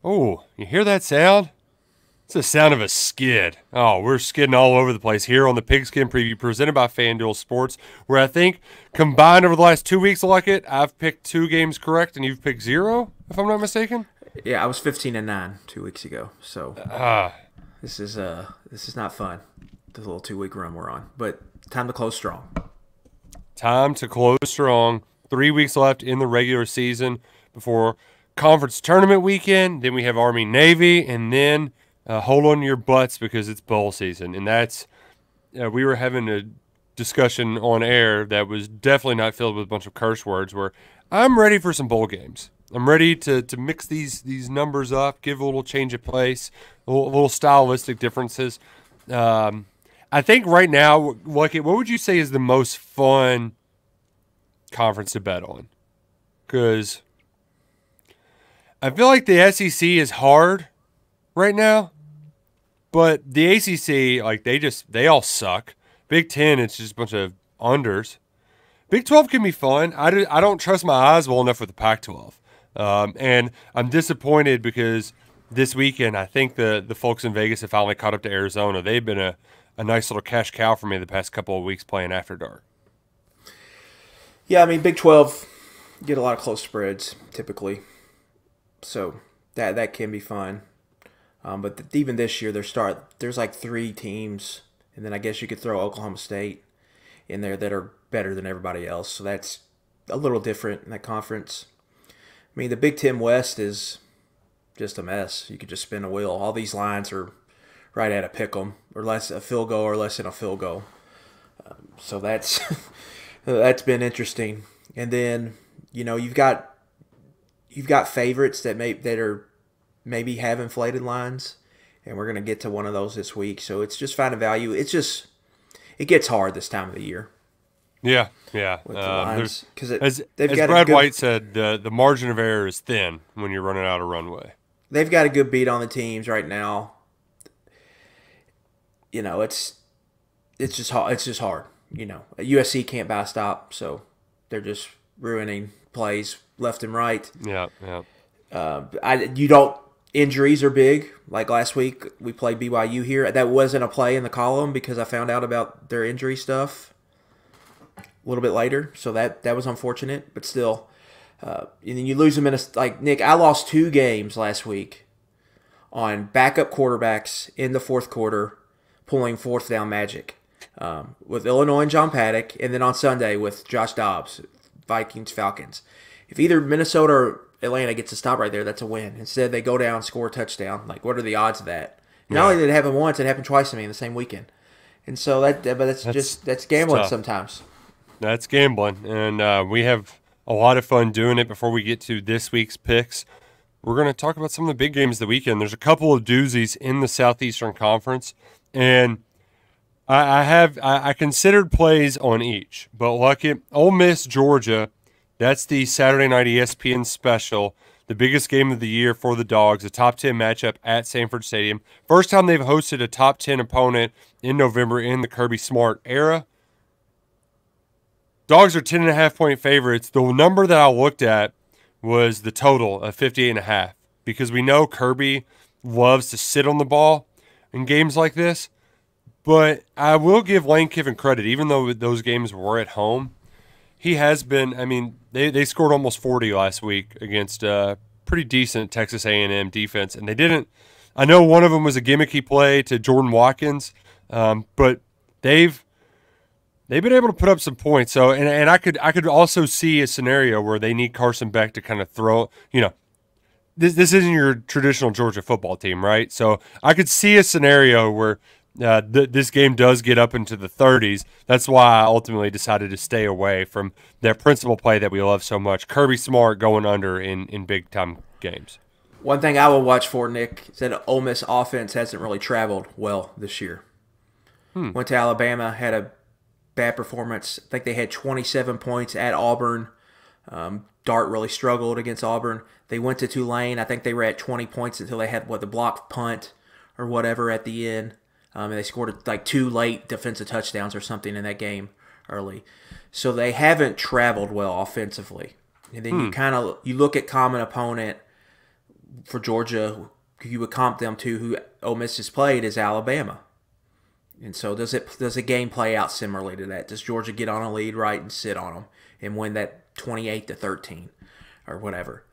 Oh, you hear that sound? It's the sound of a skid. Oh, we're skidding all over the place here on the Pigskin Preview presented by FanDuel Sports, where I think combined over the last 2 weeks, Luckett, I've picked 2 games correct and you've picked zero, if I'm not mistaken. Yeah, I was 15-9 2 weeks ago. So Ah, this is not fun. The little 2 week run we're on, but time to close strong. time to close strong. 3 weeks left in the regular season before conference tournament weekend. Then we have Army Navy, and then hold on to your butts because it's bowl season. And that's we were having a discussion on air that was definitely not filled with a bunch of curse words. Where I'm ready for some bowl games. I'm ready to mix these numbers up, give a little change of pace, a little stylistic differences. I think right now, what would you say is the most fun conference to bet on? Because I feel like the SEC is hard right now, but the ACC, like they all suck. Big Ten, it's just a bunch of unders. Big 12 can be fun. I don't trust my eyes well enough with the Pac-12, and I'm disappointed because this weekend I think the folks in Vegas have finally caught up to Arizona. They've been a nice little cash cow for me the past couple of weeks playing After Dark. Yeah, I mean Big 12 get a lot of close spreads typically, so that can be fun. But even this year, there's like 3 teams, and then I guess you could throw Oklahoma State in there that are better than everybody else. So that's a little different in that conference. I mean, the Big Ten West is just a mess. You could just spin a wheel. All these lines are right at a pick 'em, or less a field goal, or less than a field goal. So that's that's been interesting. And then you've got favorites that are maybe have inflated lines, and we're gonna get to one of those this week. So it's just finding value. It gets hard this time of the year Yeah. with the lines because As they've as got Brad White said, the margin of error is thin when you're running out of runway. they've got a good beat on the teams right now. It's just hard. It's just hard. USC can't buy a stop, so they're just ruining plays left and right. Yeah, yeah. You don't. Injuries are big. Like last week, we played BYU here. That wasn't a play in the column because I found out about their injury stuff a little bit later. So that was unfortunate, but still. And then you lose them like Nick. I lost 2 games last week on backup quarterbacks in the fourth quarter, pulling fourth down magic with Illinois and John Paddock, and then on Sunday with Josh Dobbs, Vikings Falcons. If either Minnesota or Atlanta gets a stop right there, that's a win. Instead, they go down, score a touchdown. Like, what are the odds of that? Not only did it happen once, it happened twice to me in the same weekend. And so that's gambling tough. sometimes. That's gambling, and we have a lot of fun doing it. Before we get to this week's picks, we're going to talk about some of the big games of the weekend. There's a couple of doozies in the Southeastern Conference, and I considered plays on each, but Luckett, Ole Miss, Georgia. That's the Saturday night ESPN special, the biggest game of the year for the Dogs, a top 10 matchup at Sanford Stadium. First time they've hosted a top 10 opponent in November in the Kirby Smart era. Dogs are 10.5-point favorites. The number that I looked at was the total of 58.5 because we know Kirby loves to sit on the ball in games like this. But I will give Lane Kiffin credit, even though those games were at home. He has been, I mean, they scored almost 40 last week against a pretty decent Texas A&M defense, and they didn't. I know one of them was a gimmicky play to Jordan Watkins, but they've been able to put up some points. So, and I could also see a scenario where they need Carson Beck to kind of throw. This isn't your traditional Georgia football team, right? So I could see a scenario where this game does get up into the 30s. That's why I ultimately decided to stay away from that principal play that we love so much. Kirby Smart going under in big-time games. One thing I will watch for, Nick, is that Ole Miss offense hasn't really traveled well this year. Went to Alabama, had a bad performance. I think they had 27 points at Auburn. Dart really struggled against Auburn. They went to Tulane. I think they were at 20 points until they had, the blocked punt or whatever at the end. And they scored like 2 late defensive touchdowns or something in that game early. So they haven't traveled well offensively. And then you look at common opponent, for Georgia, who you would comp them to, who Ole Miss has played, is Alabama. And so does the game play out similarly to that? Does Georgia get on a lead right and sit on them and win that 28-13 or whatever?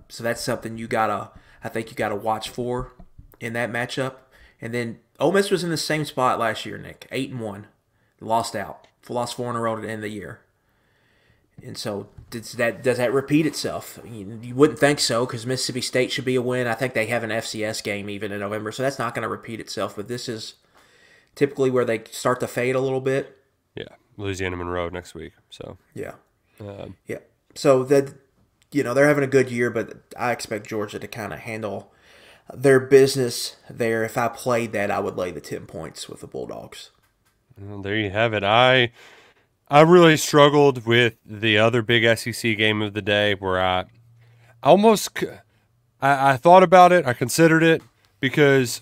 So that's something I think you gotta watch for in that matchup. And then Ole Miss was in the same spot last year, Nick, 8-1, lost 4 in a row at the end of the year. And so does that repeat itself? You wouldn't think so, because Mississippi State should be a win. I think they have an FCS game even in November, so that's not going to repeat itself. But this is typically where they start to fade a little bit. Yeah, Louisiana Monroe next week. So yeah. So that they're having a good year, but I expect Georgia to kind of handle their business there. If I played that, I would lay the 10 points with the Bulldogs. Well, there you have it. I really struggled with the other big SEC game of the day, where I thought about it, I considered it, because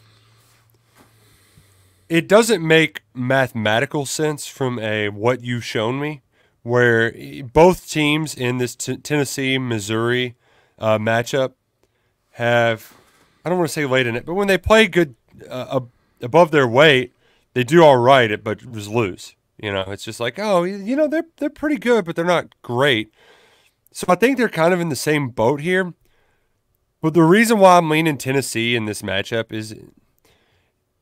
it doesn't make mathematical sense from what you've shown me, where both teams in this Tennessee-Missouri matchup have, I don't want to say laid in it, but when they play good above their weight, they do all right, but just lose. It's just like, they're pretty good, but they're not great. So I think they're kind of in the same boat here. But the reason why I'm leaning Tennessee in this matchup is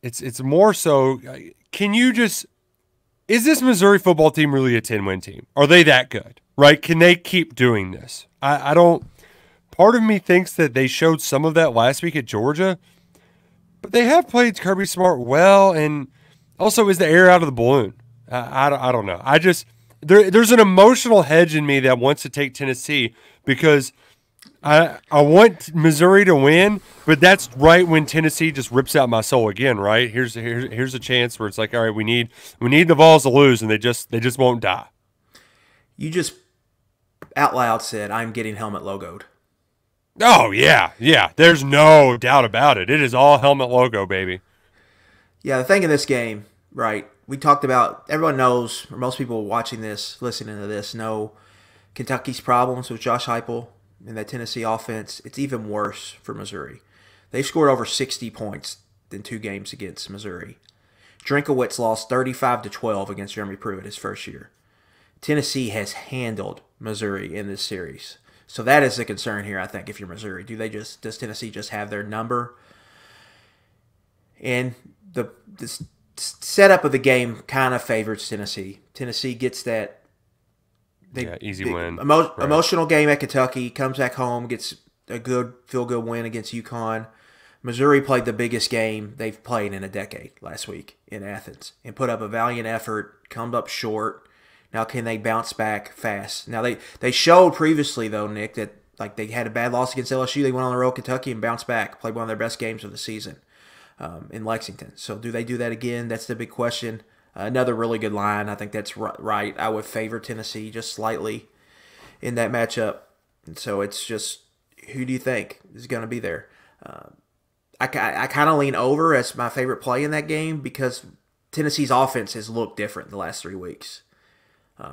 it's more so, is this Missouri football team really a 10-win team? Are they that good, right? Can they keep doing this? I don't. Part of me thinks that they showed some of that last week at Georgia, but they have played Kirby Smart well, and also, is the air out of the balloon? I don't know. There's an emotional hedge in me that wants to take Tennessee, because I want Missouri to win, but that's right when Tennessee just rips out my soul again, right? Here's a chance where it's like, all right, we need the Vols to lose, and they just won't die. You just out loud said, "I'm getting helmet logoed." Oh yeah. There's no doubt about it. It is all helmet logo, baby. Yeah, the thing in this game, right? We talked about, everyone knows, or most people watching this, listening to this, know Kentucky's problems with Josh Heupel and that Tennessee offense. It's even worse for Missouri. They've scored over 60 points in 2 games against Missouri. Drinkowitz lost 35-12 against Jeremy Pruitt his first year. Tennessee has handled Missouri in this series. So that is the concern here, I think, if you're Missouri. Does Tennessee just have their number? And the setup of the game kind of favors Tennessee. Tennessee gets that easy win. Emotional game at Kentucky, comes back home, gets a good feel-good win against UConn. Missouri played the biggest game they've played in a decade last week in Athens and put up a valiant effort, come up short. Now can they bounce back fast? Now they showed previously, though, Nick, that like they had a bad loss against LSU. They went on the road Kentucky and bounced back, played one of their best games of the season. In Lexington. So do they do that again? That's the big question. Another really good line. I think that's right. I would favor Tennessee just slightly in that matchup. And so it's just, who do you think is going to be there? I kind of lean over as my favorite play in that game, because Tennessee's offense has looked different the last 3 weeks.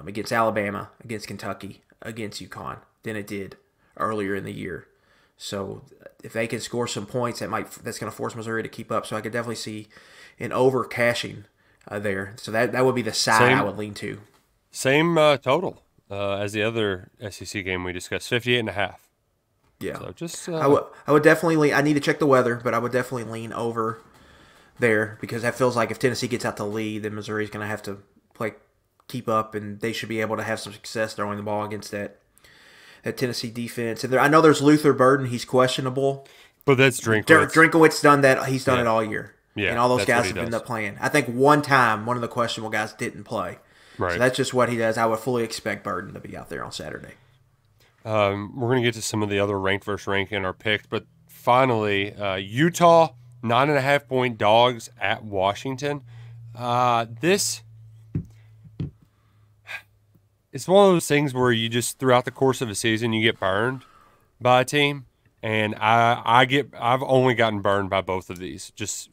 Against Alabama, against Kentucky, against UConn than it did earlier in the year. So if they can score some points, that's going to force Missouri to keep up. So I could definitely see an over cashing there. So that would be the side I would lean to. Same total as the other SEC game we discussed, 58.5. Yeah. So just I would definitely lean. I need to check the weather, but I would definitely lean over there, because that feels like if Tennessee gets out the lead, then Missouri's going to have to keep up, and they should be able to have some success throwing the ball against that Tennessee defense. And I know there's Luther Burden. He's questionable. But that's Drinkowitz. Drinkowitz done that. He's done it all year. Yeah, and all those guys have ended up playing. I think one time one of the questionable guys didn't play. Right. So that's just what he does. I would fully expect Burden to be out there on Saturday. We're going to get to some of the other ranked versus ranked in our picks. But finally, Utah, 9.5-point dogs at Washington. It's one of those things where you just, throughout the course of a season, you get burned by a team, and I've only gotten burned by both of these. Just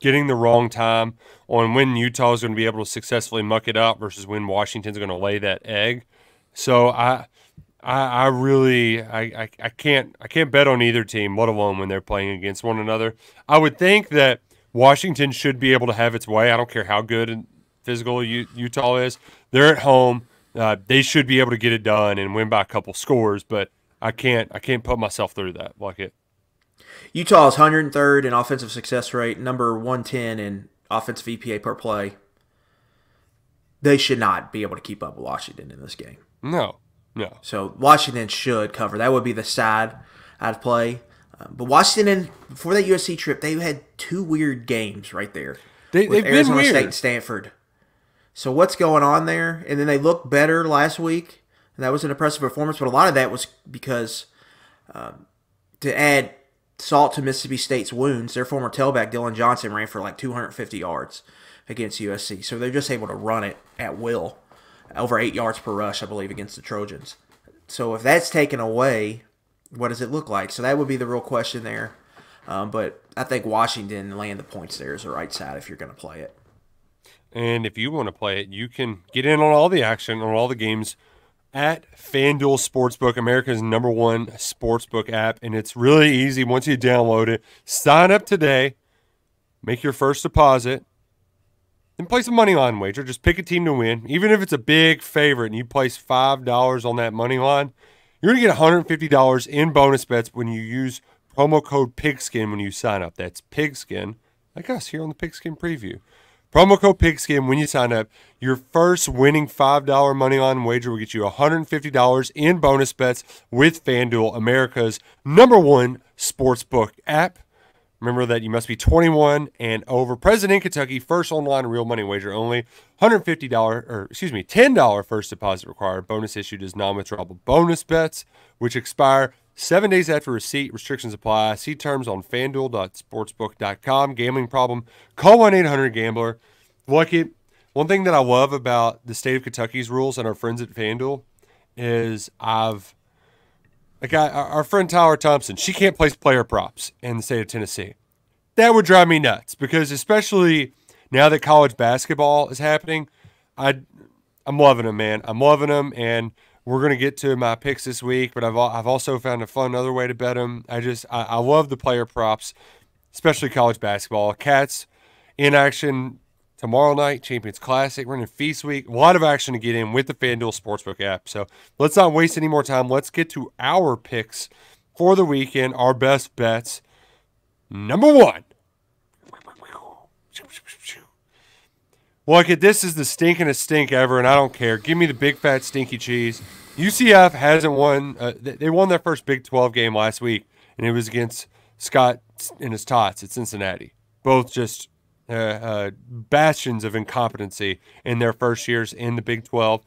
getting the wrong time on when Utah is going to be able to successfully muck it up versus when Washington's going to lay that egg. So I really I can't bet on either team, let alone when they're playing against one another. I would think that Washington should be able to have its way. I don't care how good and physical Utah is. They're at home. They should be able to get it done and win by a couple scores. But I can't put myself through that. Like it. Utah is 103rd in offensive success rate, number 110 in offensive EPA per play. They should not be able to keep up with Washington in this game. No. So Washington should cover. That would be the side I'd play. But Washington, before that USC trip, they had two weird games right there. They've Arizona been weird. State and Stanford. So what's going on there? And then they looked better last week, and that was an impressive performance. But a lot of that was because to add salt to Mississippi State's wounds, their former tailback Dylan Johnson ran for like 250 yards against USC. So they're just able to run it at will. Over 8 yards per rush, I believe, against the Trojans. So if that's taken away, what does it look like? So that would be the real question there. But I think Washington laying the points there is the right side if you're going to play it. And if you want to play it, you can get in on all the action, on all the games at FanDuel Sportsbook, America's #1 sportsbook app. And it's really easy once you download it. Sign up today, make your first deposit, then place a money line wager. Just pick a team to win. Even if it's a big favorite and you place $5 on that money line, you're going to get $150 in bonus bets when you use promo code PIGSKIN when you sign up. That's PIGSKIN, like us here on the Pigskin Preview. Promo code PIGSKIN when you sign up. Your first winning $5 money line wager will get you $150 in bonus bets with FanDuel, America's #1 sportsbook app. Remember that you must be 21 and over. Present in Kentucky, first online real money wager only. $10 first deposit required. Bonus issued as non-withdrawable bonus bets, which expire 7 days after receipt. Restrictions apply. See terms on FanDuel.sportsbook.com. Gambling problem? Call 1-800-GAMBLER. Luckett, one thing that I love about the state of Kentucky's rules and our friends at FanDuel is our friend Tyler Thompson, she can't place player props in the state of Tennessee. That would drive me nuts because especially now that college basketball is happening, I'm loving them, man. I'm loving them, and we're going to get to my picks this week, but I've also found a fun other way to bet them. I love the player props, especially college basketball. Cats in action tomorrow night, Champions Classic. We're in Feast Week. A lot of action to get in with the FanDuel Sportsbook app. So let's not waste any more time. Let's get to our picks for the weekend, our best bets. Number 1. Look, this is the stinkingest stink ever, and I don't care. Give me the big, fat, stinky cheese. UCF hasn't won. They won their first Big 12 game last week, and it was against Scott and his Tots at Cincinnati. Both just bastions of incompetency in their first years in the Big 12.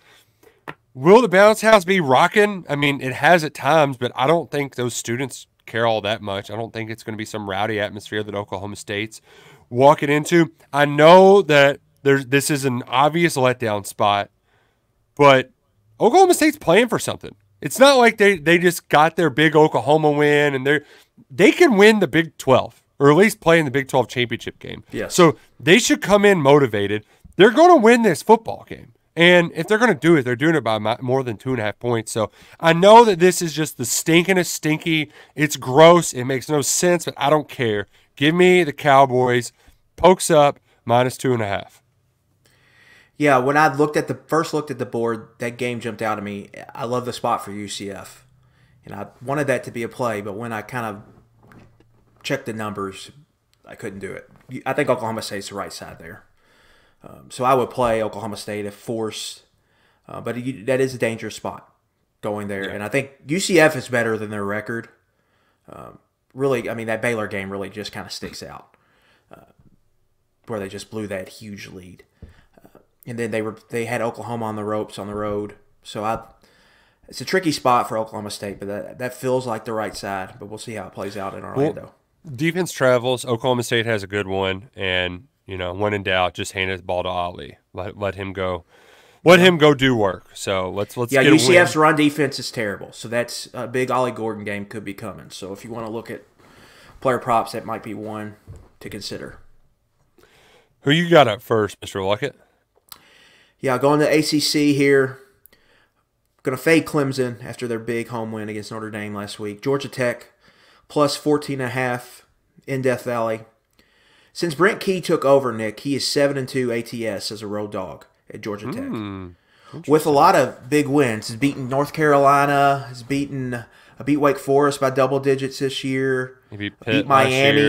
Will the bounce house be rocking? I mean, it has at times, but I don't think those students care all that much. I don't think it's going to be some rowdy atmosphere that Oklahoma State's walking into. I know that this is an obvious letdown spot, but Oklahoma State's playing for something. It's not like they just got their big Oklahoma win and they can win the Big 12. Or at least play in the Big 12 championship game. Yes. So they should come in motivated. They're going to win this football game. And if they're going to do it, they're doing it by more than 2.5 points. So I know that this is just the stinkingest stinky. It's gross. It makes no sense, but I don't care. Give me the Cowboys. Pokes up, -2.5. Yeah, when I first looked at the board, that game jumped out at me. I love the spot for UCF. And I wanted that to be a play, but when I kind of check the numbers, I couldn't do it. I think Oklahoma State's the right side there. So I would play Oklahoma State if forced. But that is a dangerous spot going there. Yeah. And I think UCF is better than their record. Really, I mean, that Baylor game really just kind of sticks out where they just blew that huge lead. And then they had Oklahoma on the ropes on the road. So it's a tricky spot for Oklahoma State, but that feels like the right side. But we'll see how it plays out in Orlando. Well, defense travels. Oklahoma State has a good one, and when in doubt, just hand the ball to Ali. Let him go. Let him go do work. So let's yeah. Get UCF's run defense is terrible, so that's a big Ollie Gordon game could be coming. So if you want to look at player props, that might be one to consider. Who you got up first, Mr. Luckett? Yeah, going to ACC here. Going to fade Clemson after their big home win against Notre Dame last week. Georgia Tech plus 14.5 in Death Valley. Since Brent Key took over, Nick, he is 7-2 ATS as a road dog at Georgia Tech. With a lot of big wins. He's beaten North Carolina. He's beat Wake Forest by double digits this year. He beat Pitt Miami.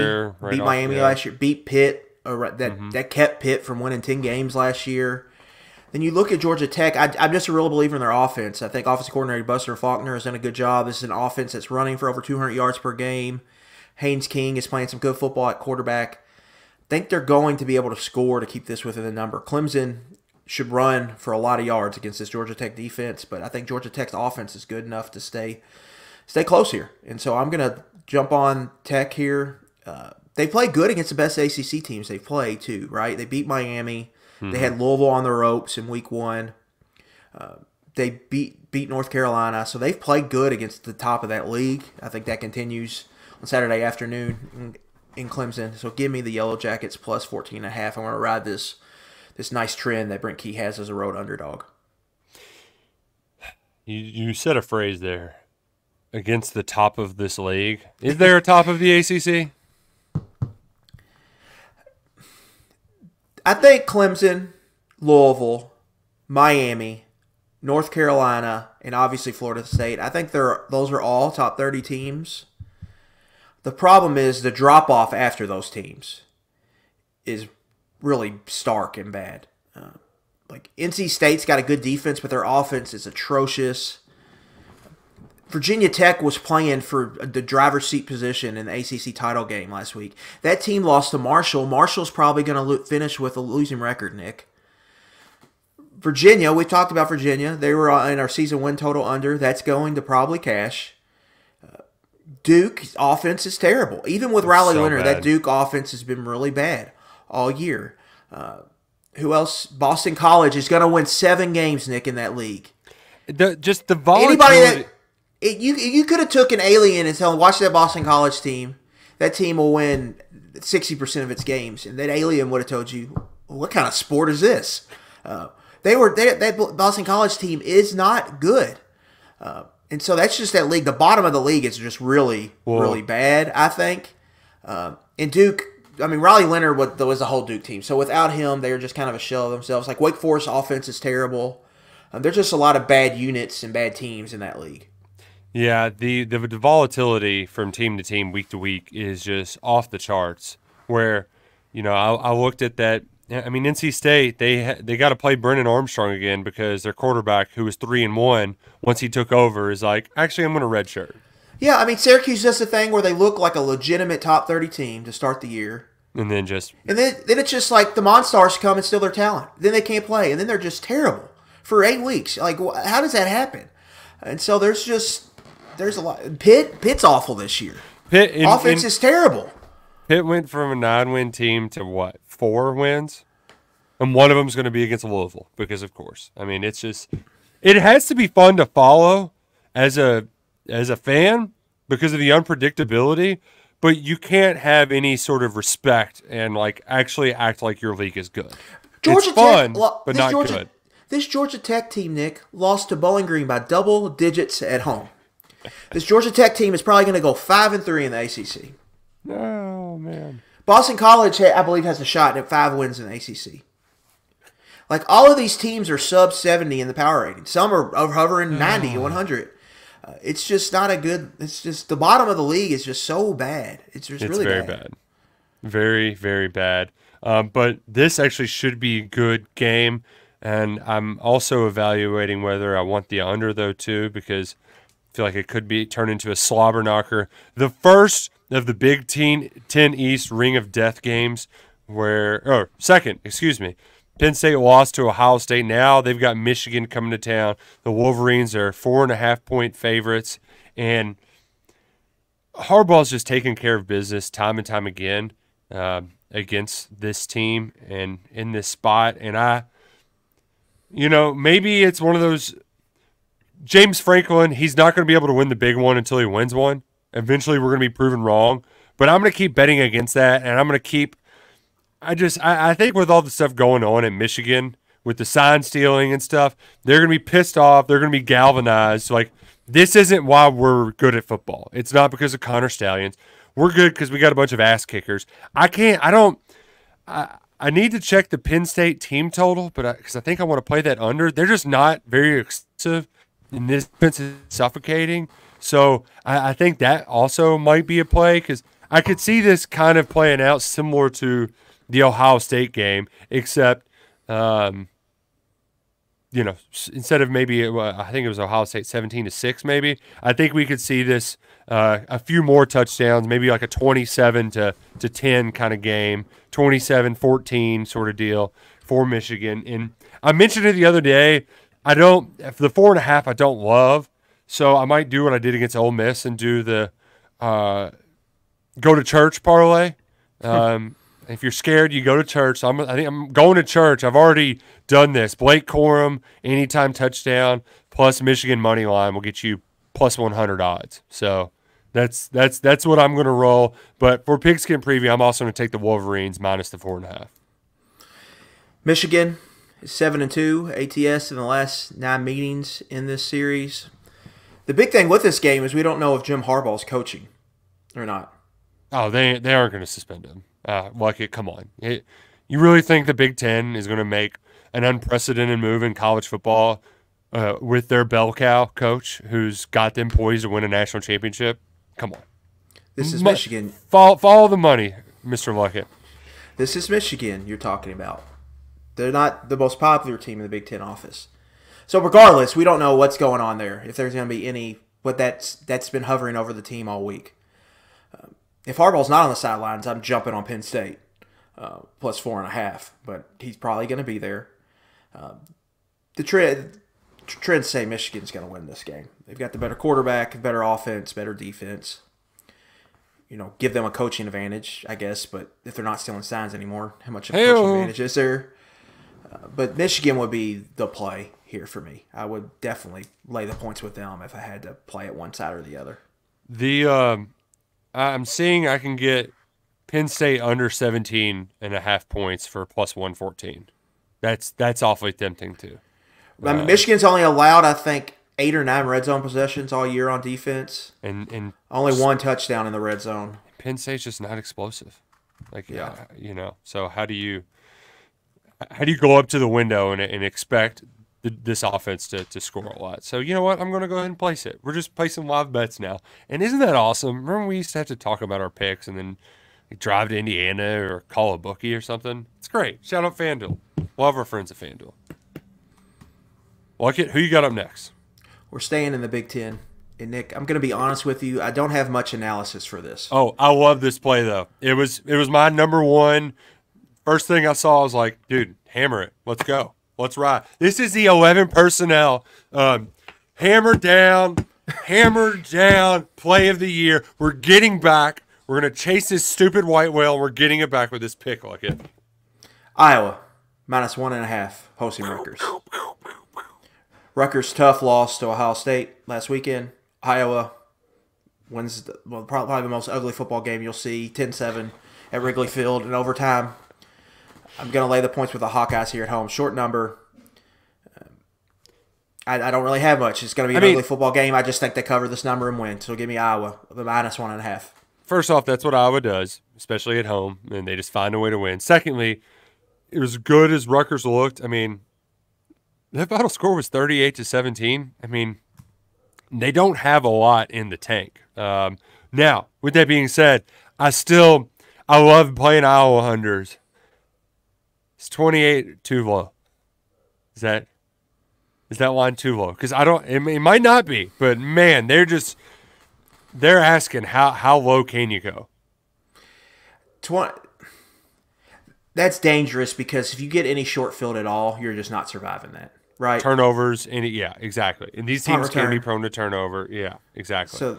Last year. Beat Pitt. That kept Pitt from winning 10 games last year. Then you look at Georgia Tech. I'm just a real believer in their offense. I think offensive coordinator Buster Faulkner has done a good job. This is an offense that's running for over 200 yards per game. Haynes King is playing some good football at quarterback. I think they're going to be able to score to keep this within the number. Clemson should run for a lot of yards against this Georgia Tech defense, but I think Georgia Tech's offense is good enough to stay close here. And so I'm going to jump on Tech here. They played good against the best ACC teams they've played too, right? They beat Miami. They had Louisville on the ropes in week 1. They beat North Carolina, so they've played good against the top of that league. I think that continues on Saturday afternoon in Clemson. So give me the Yellow Jackets plus 14.5. I want to ride this nice trend that Brent Key has as a road underdog. You said a phrase there. Against the top of this league. Is there a top of the ACC? I think Clemson, Louisville, Miami, North Carolina, and obviously Florida State. I think those are all top 30 teams. The problem is the drop-off after those teams is really stark and bad. Like NC State's got a good defense, but their offense is atrocious. Virginia Tech was playing for the driver's seat position in the ACC title game last week. That team lost to Marshall. Marshall's probably going to finish with a losing record, Nick. Virginia, we talked about Virginia. They were in our season win total under. That's going to probably cash. Duke's offense is terrible. Even with Riley Leonard, that Duke offense has been really bad all year. Who else? Boston College is going to win 7 games, Nick, in that league. Just the volatility. You could have took an alien and told him, watch that Boston College team. That team will win 60% of its games. And that alien would have told you, what kind of sport is this? That Boston College team is not good. And so that's just that league. The bottom of the league is just really bad, I think. And Duke, I mean, Riley Leonard was the whole Duke team. So without him, they were just kind of a shell of themselves. Like Wake Forest offense is terrible. There's just a lot of bad units and bad teams in that league. Yeah, the volatility from team to team, week to week is just off the charts. Where, I looked at that. I mean, NC State, they got to play Brennan Armstrong again because their quarterback, who was 3-1, once he took over, is like, actually, I'm going to redshirt. Yeah, I mean, Syracuse does the thing where they look like a legitimate top 30 team to start the year. And then it's just like the Monstars come and steal their talent. Then they can't play, and then they're just terrible for 8 weeks. Like, how does that happen? And so there's a lot. Pitt's awful this year. Offense is terrible. Pitt went from a 9-win team to what, 4 wins? And one of them is going to be against Louisville because, of course. I mean, it has to be fun to follow as a fan because of the unpredictability, but you can't have any sort of respect and like actually act like your league is good. It's fun, but not good. This Georgia Tech team, Nick, lost to Bowling Green by double digits at home. This Georgia Tech team is probably going to go 5-3 in the ACC. Oh, man. Boston College, I believe, has a shot at 5 wins in the ACC. Like, all of these teams are sub 70 in the power rating. Some are hovering 90 or 100. It's just not a good – it's just – the bottom of the league is just so bad. It's really very bad. Very, very bad. But this actually should be a good game. And I'm also evaluating whether I want the under, though, too, because I feel like it could be turned into a slobber knocker. The first of the Big 10 East Ring of Death games second, excuse me. Penn State lost to Ohio State. Now they've got Michigan coming to town. The Wolverines are 4.5-point favorites. And Harbaugh's just taking care of business time and time again against this team and in this spot. And maybe it's one of those James Franklin, he's not going to be able to win the big one until he wins one. Eventually we're going to be proven wrong. But I'm going to keep betting against that, and I'm going to keep I think with all the stuff going on in Michigan with the sign stealing and stuff. They're going to be pissed off. They're going to be galvanized. Like, this isn't why we're good at football. It's not because of Connor Stallions. We're good because we got a bunch of ass kickers. I need to check the Penn State team total, but because I think I want to play that under. They're just not very expensive, and this defense is suffocating. So I think that also might be a play because I could see this kind of playing out similar to the Ohio State game, except, instead of maybe I think it was Ohio State 17-6, maybe. I think we could see this a few more touchdowns, maybe like a 27-10 kind of game, 27-14 sort of deal for Michigan. And I mentioned it the other day. For the 4.5, I don't love. So I might do what I did against Ole Miss and do the go to church parlay. If you're scared, you go to church. So I think I'm going to church. I've already done this. Blake Corum, anytime touchdown, plus Michigan money line will get you plus 100 odds. So that's what I'm going to roll. But for Pigskin Preview, I'm also going to take the Wolverines minus the 4.5. Michigan is 7-2 ATS in the last 9 meetings in this series. The big thing with this game is we don't know if Jim Harbaugh's coaching or not. Oh, they aren't going to suspend him. Come on. You really think the Big Ten is going to make an unprecedented move in college football with their bell cow coach who's got them poised to win a national championship? Come on. This is Michigan. Follow the money, Mr. Luckett. This is Michigan you're talking about. They're not the most popular team in the Big Ten office. So regardless, we don't know what's going on there. If there's going to be any, but that's been hovering over the team all week. If Harbaugh's not on the sidelines, I'm jumping on Penn State plus 4.5. But he's probably going to be there. The trends say Michigan's going to win this game. They've got the better quarterback, better offense, better defense. Give them a coaching advantage, I guess. But if they're not stealing signs anymore, how much of a coaching advantage is there? But Michigan would be the play here for me. I would definitely lay the points with them if I had to play it one side or the other. I'm seeing I can get Penn State under 17.5 points for plus 114. That's awfully tempting too. I mean, Michigan's only allowed, I think, 8 or 9 red zone possessions all year on defense, and only 1 touchdown in the red zone. Penn State's just not explosive. So how do you go up to the window and expect this offense to score a lot? So you know what? I'm going to go ahead and place it. We're just placing live bets now. And isn't that awesome? Remember we used to have to talk about our picks and then drive to Indiana or call a bookie or something? It's great. Shout out FanDuel. Love our friends at FanDuel. Luckett, who you got up next? We're staying in the Big Ten. And Nick, I'm going to be honest with you. I don't have much analysis for this. Oh, I love this play though. It was my number one. First thing I saw, I was like, dude, hammer it. Let's go. Let's ride. This is the 11 personnel. Hammer down play of the year. We're getting back. We're going to chase this stupid white whale, and we're getting it back with this pick, Luckett. Iowa, minus 1.5, hosting Rutgers. Rutgers' tough loss to Ohio State last weekend. Iowa wins probably the most ugly football game you'll see, 10-7 at Wrigley Field in overtime. I'm going to lay the points with the Hawkeyes here at home. Short number. I don't really have much. It's going to be an ugly football game. I just think they cover this number and win. So give me Iowa, the minus 1.5. First off, that's what Iowa does, especially at home, and they just find a way to win. Secondly, it was good as Rutgers looked. I mean, the final score was 38-17. I mean, they don't have a lot in the tank. Now, with that being said, I love playing Iowa unders. It's 28 too low. Is that line too low? Because it might not be, but man, they're asking how low can you go? That's dangerous because if you get any short field at all, you're just not surviving that, right? Turnovers, exactly. And these teams can be prone to turnover. Yeah, exactly.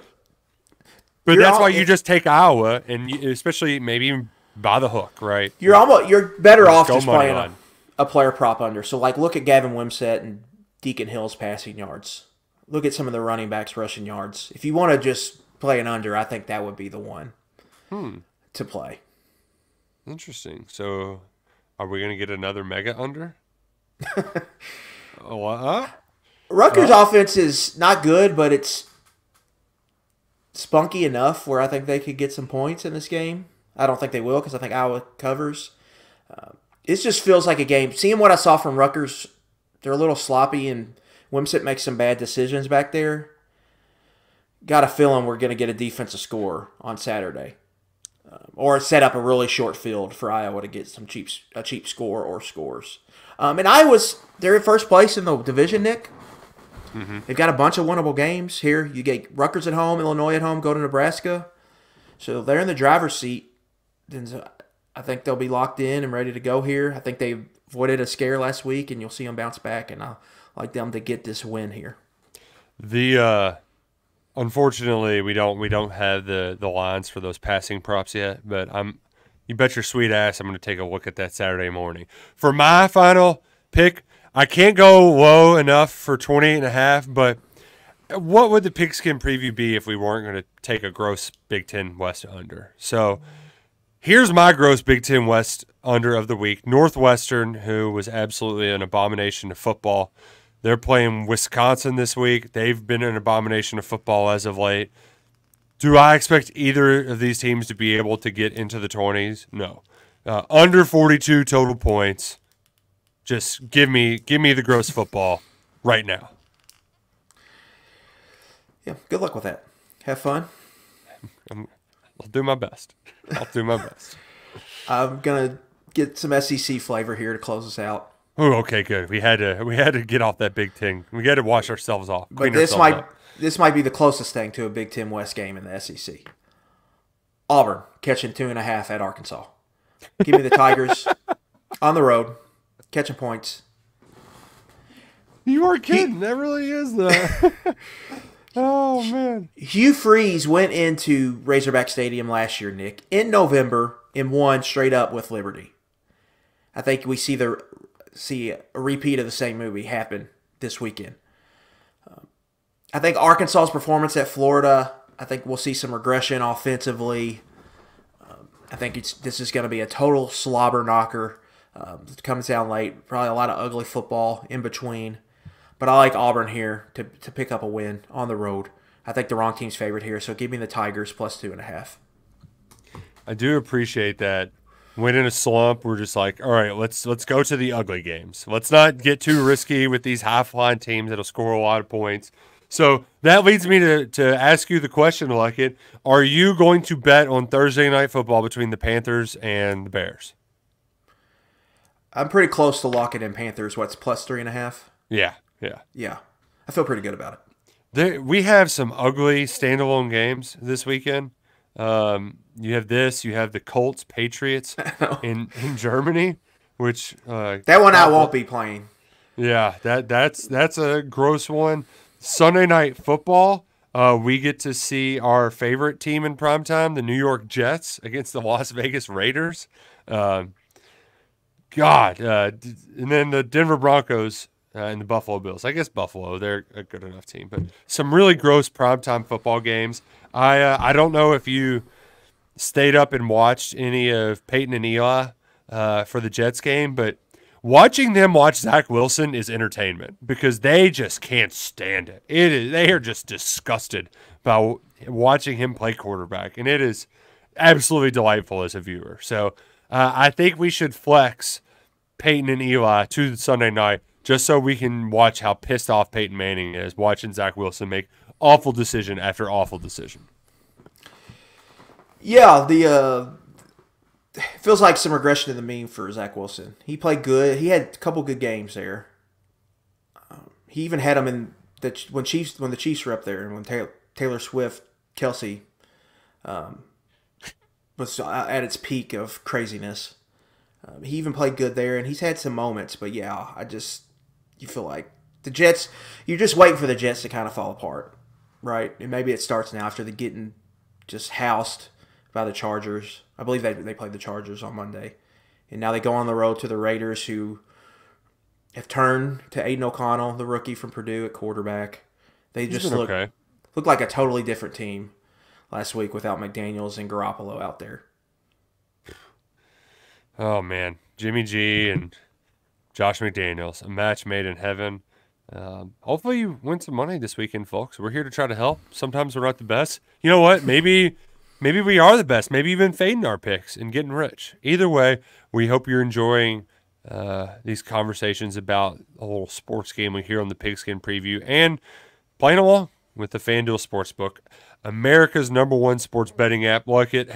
But that's why you just take Iowa, and especially maybe by the hook, right? You're better off just playing a player prop under. So look at Gavin Wimsatt and Deacon Hill's passing yards. Look at some of the running backs rushing yards. If you want to just play an under, I think that would be the one to play. Interesting. So are we going to get another mega under? What? Rutgers' offense is not good, but it's spunky enough where I think they could get some points in this game. I don't think they will because I think Iowa covers. It just feels like a game. Seeing what I saw from Rutgers, they're a little sloppy, and Wimsatt makes some bad decisions back there. Got a feeling we're going to get a defensive score on Saturday. Or set up a really short field for Iowa to get a cheap score or scores. And they're in first place in the division, Nick. Mm-hmm. They've got a bunch of winnable games here. You get Rutgers at home, Illinois at home, go to Nebraska. So they're in the driver's seat. Then I think they'll be locked in and ready to go here. I think they avoided a scare last week, and you'll see them bounce back. And I like them to get this win here. Unfortunately, we don't have the lines for those passing props yet. But you bet your sweet ass I'm going to take a look at that Saturday morning. For my final pick, I can't go low enough for 28.5, but what would the Pigskin Preview be if we weren't going to take a gross Big Ten West under? So here's my gross Big Ten West under of the week. Northwestern, who was absolutely an abomination of football. They're playing Wisconsin this week. They've been an abomination of football as of late. Do I expect either of these teams to be able to get into the 20s? No. Under 42 total points. Just give me the gross football right now. Yeah, good luck with that. Have fun. I'll do my best. I'm gonna get some SEC flavor here to close us out. Oh, okay, good. We had to get off that Big Ten. We had to wash ourselves off. But this might be the closest thing to a Big Ten West game in the SEC. Auburn catching 2.5 at Arkansas. Give me the Tigers on the road. Catching points. You are kidding. That really is the. Oh, man. Hugh Freeze went into Razorback Stadium last year, Nick, in November and won straight up with Liberty. I think we see a repeat of the same movie happen this weekend. I think Arkansas's performance at Florida, I think we'll see some regression offensively. I think this is going to be a total slobber knocker. It comes down late. Probably a lot of ugly football in between. But I like Auburn here to pick up a win on the road. I think the wrong team's favorite here, so give me the Tigers plus 2.5. I do appreciate that. When in a slump, we're just like, all right, let's go to the ugly games. Let's not get too risky with these high-flying teams that'll score a lot of points. So that leads me to ask you the question, Luckett. Are you going to bet on Thursday Night Football between the Panthers and the Bears? I'm pretty close to locking in Panthers. What's plus 3.5? Yeah. Yeah. I feel pretty good about it. We have some ugly standalone games this weekend. You have the Colts Patriots in Germany, which that one I won't be playing. Yeah, that's a gross one. Sunday Night Football, we get to see our favorite team in primetime, the New York Jets, against the Las Vegas Raiders. And then the Denver Broncos and the Buffalo Bills. I guess Buffalo, they're a good enough team. But some really gross primetime football games. I don't know if you stayed up and watched any of Peyton and Eli for the Jets game, but watching them watch Zach Wilson is entertainment because they just can't stand it. They are just disgusted by watching him play quarterback, and it is absolutely delightful as a viewer. So I think we should flex Peyton and Eli to the Sunday night just so we can watch how pissed off Peyton Manning is watching Zach Wilson make awful decision after awful decision. Yeah, feels like some regression in the mean for Zach Wilson. He played good. He had a couple good games there. He even had them in when the Chiefs were up there and when Taylor Swift, Kelsey was at its peak of craziness. He even played good there, and he's had some moments. But yeah, you feel like the Jets. You're just waiting for the Jets to kind of fall apart, right? And maybe it starts now after they're getting just housed by the Chargers. I believe they played the Chargers on Monday. And now they go on the road to the Raiders, who have turned to Aiden O'Connell, the rookie from Purdue at quarterback. They just look like a totally different team last week without McDaniels and Garoppolo out there. Oh, man. Jimmy G and Josh McDaniels, a match made in heaven. Hopefully you win some money this weekend, folks. We're here to try to help. Sometimes we're not the best. You know what? Maybe we are the best. Maybe you've been fading our picks and getting rich. Either way, we hope you're enjoying these conversations about a little sports game we hear on the Pigskin Preview and playing along with the FanDuel Sportsbook, America's #1 sports betting app. Luckett,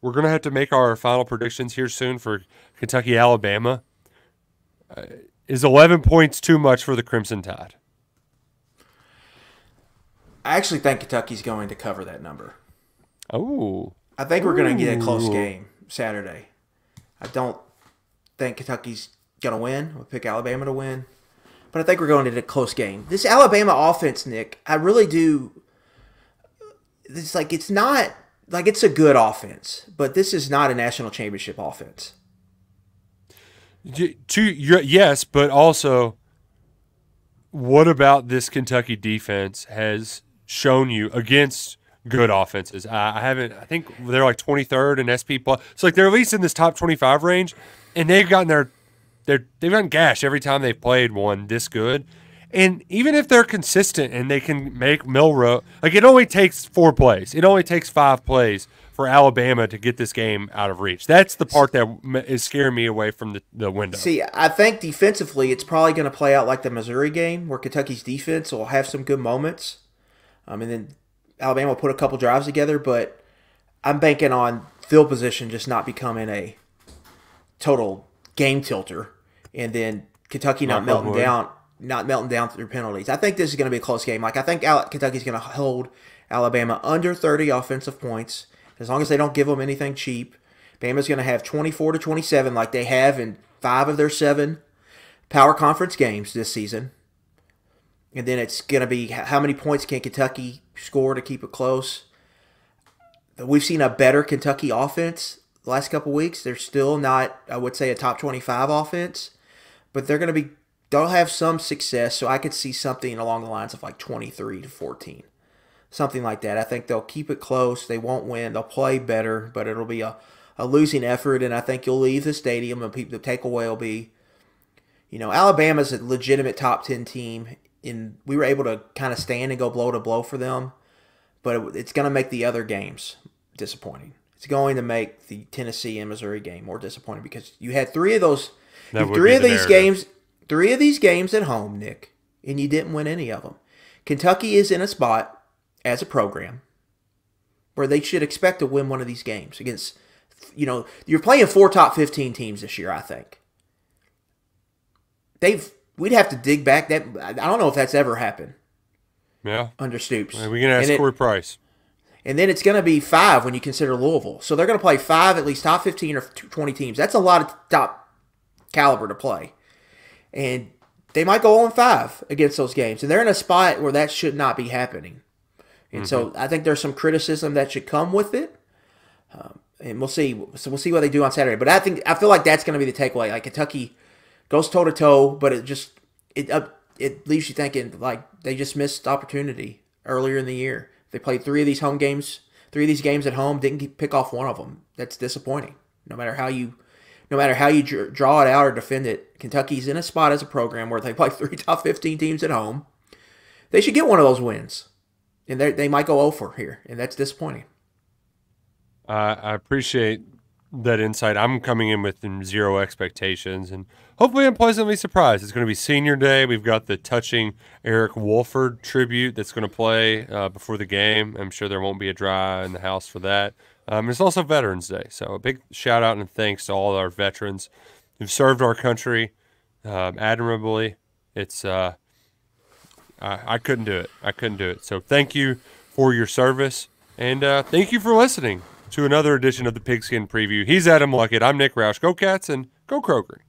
we're going to have to make our final predictions here soon for Kentucky, Alabama. Is 11 points too much for the Crimson Tide? I actually think Kentucky's going to cover that number. Oh. I think we're going to get a close game Saturday. I don't think Kentucky's going to win. We'll pick Alabama to win. But I think we're going to get a close game. This Alabama offense, Nick, I really do. It's like it's not like it's a good offense, but this is not a national championship offense. Yes, but also, what about this Kentucky defense has shown you against good offenses? I think they're like 23rd in SP plus. So like they're at least in this top 25 range, and they've gotten they've gotten gashed every time they've played one this good. And even if they're consistent and they can make Milroe, like it only takes 4 plays. It only takes 5 plays for Alabama to get this game out of reach. That's the part that is scaring me away from the window. See, I think defensively it's probably going to play out like the Missouri game where Kentucky's defense will have some good moments. And then Alabama will put a couple drives together, but I'm banking on field position just not becoming a total game tilter. And then Kentucky not melting down through penalties. I think this is going to be a close game. Like I think Kentucky's going to hold Alabama under 30 offensive points as long as they don't give them anything cheap. Bama's going to have 24-27 like they have in 5 of their 7 power conference games this season. And then it's going to be how many points can Kentucky score to keep it close. We've seen a better Kentucky offense the last couple weeks. They're still not, I would say, a top 25 offense, but they'll have some success, so I could see something along the lines of like 23-14. Something like that. I think they'll keep it close. They won't win. They'll play better, but it'll be a losing effort, and I think you'll leave the stadium, and the takeaway will be, Alabama's a legitimate top 10 team, and we were able to kind of stand and go blow to blow for them, but it's going to make the other games disappointing. It's going to make the Tennessee and Missouri game more disappointing because you had 3 of those, 3 of these games. 3 of these games at home, Nick, and you didn't win any of them. Kentucky is in a spot as a program where they should expect to win one of these games against, you're playing 4 top 15 teams this year, I think. We'd have to dig back. I don't know if that's ever happened. Yeah. Under Stoops. We can ask Corey Price. And then it's going to be 5 when you consider Louisville. So they're going to play 5 at least top 15 or 20 teams. That's a lot of top caliber to play. And they might go 0-5 against those games. And they're in a spot where that should not be happening. And so I think there's some criticism that should come with it. And we'll see. So we'll see what they do on Saturday. But I feel like that's going to be the takeaway. Like Kentucky goes toe-to-toe, but it leaves you thinking like they just missed opportunity earlier in the year. They played 3 of these home games, 3 of these games at home, didn't pick off one of them. That's disappointing. No matter how you draw it out or defend it, Kentucky's in a spot as a program where they play 3 top 15 teams at home. They should get one of those wins. And they might go over here, and that's disappointing. I appreciate that insight. I'm coming in with 0 expectations, and hopefully I'm pleasantly surprised. It's going to be senior day. We've got the touching Eric Wolford tribute that's going to play before the game. I'm sure there won't be a dry in the house for that. It's also Veterans Day, so a big shout-out and thanks to all our veterans who've served our country admirably. It's I couldn't do it. So thank you for your service, and thank you for listening to another edition of the Pigskin Preview. He's Adam Luckett. I'm Nick Roush. Go Cats and go Kroger.